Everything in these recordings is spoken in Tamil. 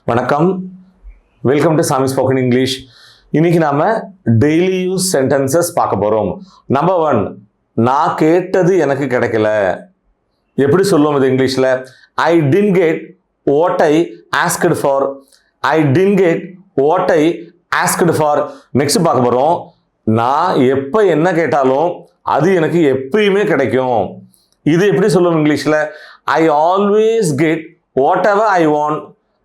வணக்கம், வெல்கம் டு சாமி ஸ்போக்கன் இங்கிலீஷ். இன்னைக்கு நாம டெய்லி யூஸ் சென்டென்சஸ் பார்க்க போறோம். நம்பர் 1, நான் கேட்டது எனக்கு கிடைக்கல. எப்படி சொல்லுவோம் இது இங்கிலீஷ்ல? I did get what I asked for. I did get what I asked for. Next பார்க்க போறோம். நான் எப்ப என்ன கேட்டாலும் அது எனக்கு எப்பயுமே கிடைக்கும். இது எப்படி சொல்லுவோம் இங்கிலீஷ்ல? I always get what ever I want.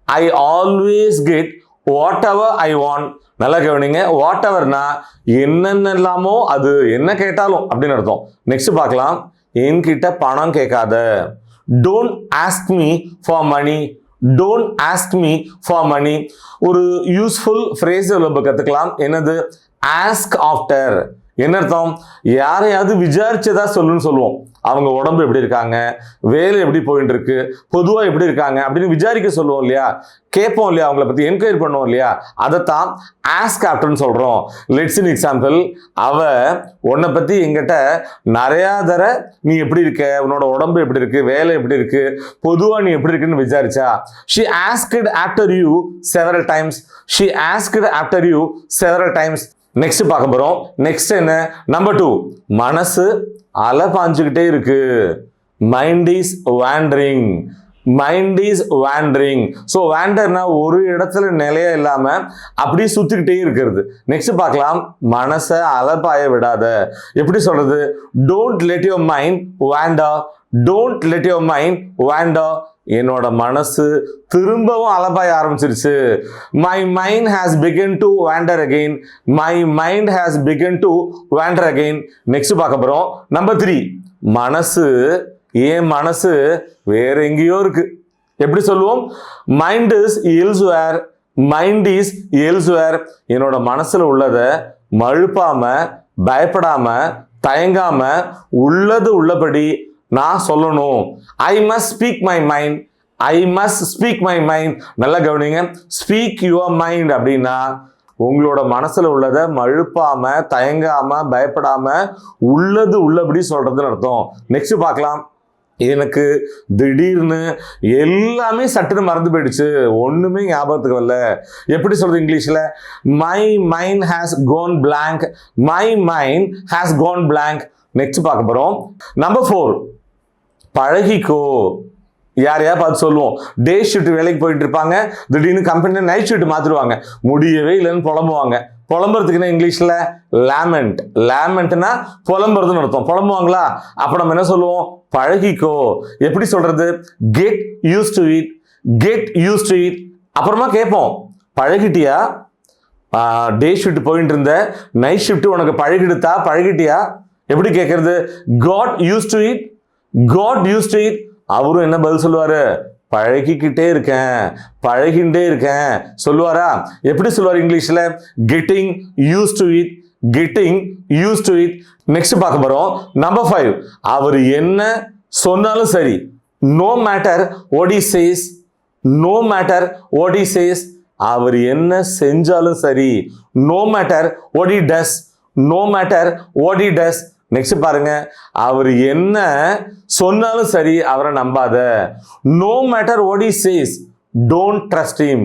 I always get whatever I want. நல்லா கவனிங்க. வாட் எவர்னா என்னென்னலாமோ அது என்ன கேட்டாலும் அப்படின்னு அர்த்தம். நெக்ஸ்ட் பார்க்கலாம். என்கிட்ட பணம் கேட்காத. Don't ask me for money. Don't ask me for money. ஒரு யூஸ்ஃபுல் ஃப்ரேஸ் கற்றுக்கலாம். என்னது? Ask after. என்ன அர்த்தம்? யாரையாவது விசாரிச்சதா சொல்லுன்னு சொல்லுவோம். அவங்க உடம்பு எப்படி இருக்காங்க, வேலை எப்படி போயிட்டு இருக்கு, பொதுவாக எப்படி இருக்காங்க அப்படின்னு விசாரிக்க சொல்லுவோம் இல்லையா? கேட்போம் இல்லையா? அவங்கள பற்றி என்கொயரி பண்ணுவோம் இல்லையா? அதைத்தான் ஆஸ்க் ஆஃப்டர்னு சொல்கிறோம். Let's in example. அவ உன்னை பற்றி எங்கிட்ட நிறையா தர நீ எப்படி இருக்க, உன்னோட உடம்பு எப்படி இருக்கு, வேலை எப்படி இருக்கு, பொதுவாக நீ எப்படி இருக்குன்னு விசாரிச்சா. She asked after you several times. She asked after you several times. Next பார்க்க போறோம். நெக்ஸ்ட் என்ன? நம்பர் 2, மனசு அலை பாஞ்சுக்கிட்டே இருக்கு. Mind is wandering. Mind is wandering. So வாண்டர்னா ஒரு இடத்துல நிலையா இல்லாம அப்படியே சுத்திக்கிட்டே இருக்கிறது. நெக்ஸ்ட் பார்க்கலாம். மனசை அலைப்பாய விடாத. எப்படி சொல்றது? Don't let your mind van der. Don't let your mind van der. என்னோட மனசு திரும்பவும் அலப்பாய ஆரம்பிச்சிருச்சு. My mind has begin to van der again. My mind has begin to van der again. Next பார்க்க போறோம். நம்பர் 3, மனசு, ஏன் மனசு வேற எங்கேயோ இருக்கு. எப்படி சொல்லுவோம்? Mind is elsewhere. Mind is elsewhere. என்னோட மனசுல உள்ளதை மழுப்பாம, பயப்படாம, தயங்காம உள்ளது உள்ளபடி நான் சொல்லணும். I must speak my mind. I must speak my mind. நல்லா கவனிங்க. ஸ்பீக் யுவர் மைண்ட் அப்படின்னா உங்களோட மனசுல உள்ளதை மழுப்பாம, தயங்காம, பயப்படாம உள்ளது உள்ளபடி சொல்றதுன்னு அர்த்தம். நெக்ஸ்ட் பார்க்கலாம். எனக்கு திடீர்னு எல்லாமே சட்டுன்னு மறந்து போயிடுச்சு, ஒண்ணுமே ஞாபகத்துக்கு வரல. எப்படி சொல்றது இங்கிலீஷ்ல? My mind has gone blank. My mind has gone blank. Next பார்க்க போறோம். நம்பர் 4, பழகிக்கோ. யாரையா பார்த்து சொல்லுவோம். டே ஷிஃப்ட் வேலைக்கு போயிட்டு இருப்பாங்க, திடீர்னு கம்பெனியில் நைட் ஷிஃப்ட் மாத்திருவாங்க, முடியவே இல்லைன்னு புலம்புவாங்க. புலம்புறதுக்குன்னா இங்கிலீஷ்ல லேமெண்ட். லேமெண்ட்னா புலம்புறதுன்னு அர்த்தம். புலம்புவாங்களா? அப்ப நம்ம என்ன சொல்லுவோம்? பழகிக்கோ. எப்படி சொல்றது? Get used to it. Get used to it. அப்புறமா கேட்போம், பழகிட்டியா? டே ஷிஃப்ட் போயிட்டு இருந்த, நைட் ஷிஃப்ட் உனக்கு பழகிடுத்தா? பழகிட்டியா? எப்படி கேட்கறது? Got used to it. Got used to it. அவரும் என்ன பதில் சொல்லுவாரு? பழகிக்கிட்டே இருக்கேன், பழகிண்டே இருக்கேன் சொல்லுவாரா? எப்படி சொல்லுவார் இங்கிலீஷ்ல? Getting used to it. Getting used to it. Next பார்க்க போறோம். நம்பர் 5, அவர் என்ன சொன்னாலும் சரி. No matter what he says. No matter what he says. அவர் என்ன செஞ்சாலும் சரி. No matter what he does. No matter what he does. Next பாருங்க. அவர் என்ன சொன்னாலும் சரி அவரை நம்பாத. No matter what he says, don't trust him.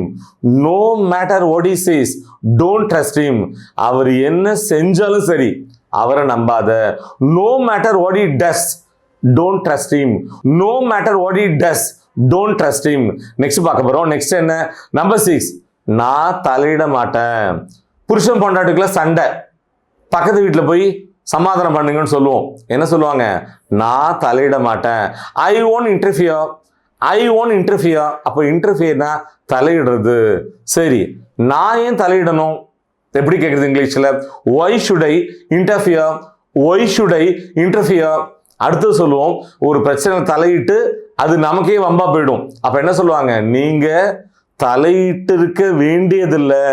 No matter what he says, don't trust him. அவர் என்ன செஞ்சாலும் சரி அவரை நம்பாத. No matter what he does, don't trust him. No matter what he does, don't trust him. Next பார்க்க போறோம். நெக்ஸ்ட் என்ன? நம்பர் 6, நான் தலையிட மாட்டேன். புருஷன் பொண்டாட்டிக்குள்ள சண்டை, பக்கத்து வீட்டில் போய் சமாதானம் பண்ணுங்கன்னு சொல்லுவோம். என்ன சொல்லுவாங்க? நான் தலையிட மாட்டேன். I won't interfere. I won't interfere. அப்போ இன்டர்ஃபியர்னா தலையிடுறது. சரி, நான் ஏன் தலையிடணும்? எப்படி கேட்குறது இங்கிலீஷ்ல? Why should I interfere. Why should I interfere. அடுத்து சொல்லுவோம், ஒரு பிரச்சனை தலையிட்டு அது நமக்கே வம்பா போயிடும். அப்ப என்ன சொல்லுவாங்க? நீங்க தலையிட்டு இருக்க வேண்டியதில்லை.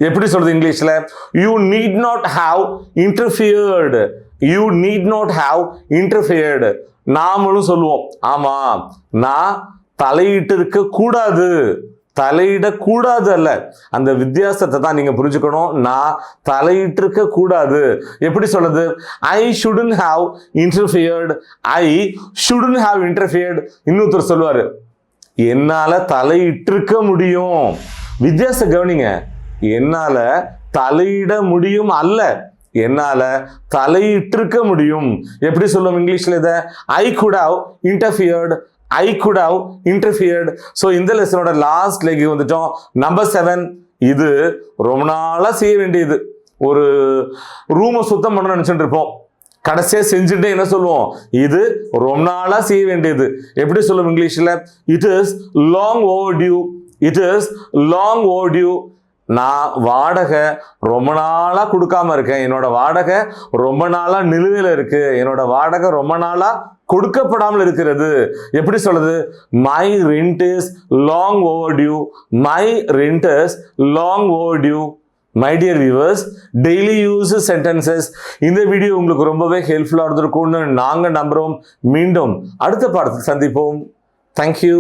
எப்படி சொல்றது இங்கிலீஷ்ல? You need not have interfered. You need not have interfered. நாமளும் சொல்லுவோம், ஆமா நான் தலையிட்டு இருக்க கூடாது. தலையிடக்கூடாது அல்ல, அந்த வித்தியாசத்தை தான் நீங்க புரிஞ்சுக்கணும். நான் தலையிட்டு இருக்க கூடாது. எப்படி சொல்றது? I shouldn't have interfered. I shouldn't have interfered. இன்னொருத்தர் சொல்லுவாரு, என்னால தலையிட்டிருக்க முடியும். வித்தியாசம் கவனிங்க. என்னால தலையிட முடியும் அல்ல, என்னால தலையிட்டிருக்க முடியும். எப்படி சொல்லுவோம் இங்கிலீஷ்ல இதை? I could have interfered, I could have interfered. So இந்த லெசனோட லாஸ்ட் லெக் வந்துட்டோம். நம்பர் 7, இது ரொம்ப நாளா செய்ய வேண்டியது. ஒரு ரூமை சுத்தம் பண்ணணும்னு நினைச்சுட்டு இருப்போம், கடைசியா செஞ்சுட்டு என்ன சொல்லுவோம்? இது ரொம்ப நாளா செய்ய வேண்டியது. எப்படி சொல்லுவோம் இங்கிலீஷ்ல? It is long overdue, it is long overdue. நான் வாடகை ரொம்ப நாளா கொடுக்காம இருக்கேன், என்னோட வாடகை ரொம்ப நாளா நிலுவையில் இருக்கு, என்னோட வாடகை ரொம்ப நாளா கொடுக்கப்படாமல் இருக்கிறது. எப்படி சொல்றது? My rent is long overdue, my rent is long overdue. My dear viewers, daily use sentences இந்த வீடியோ உங்களுக்கு ரொம்பவே ஹெல்ப்ஃபுல்லாக இருந்திருக்கும்னு நாங்கள் நம்புகிறோம். மீண்டும் அடுத்த பாடத்தில் சந்திப்போம். தேங்க்யூ.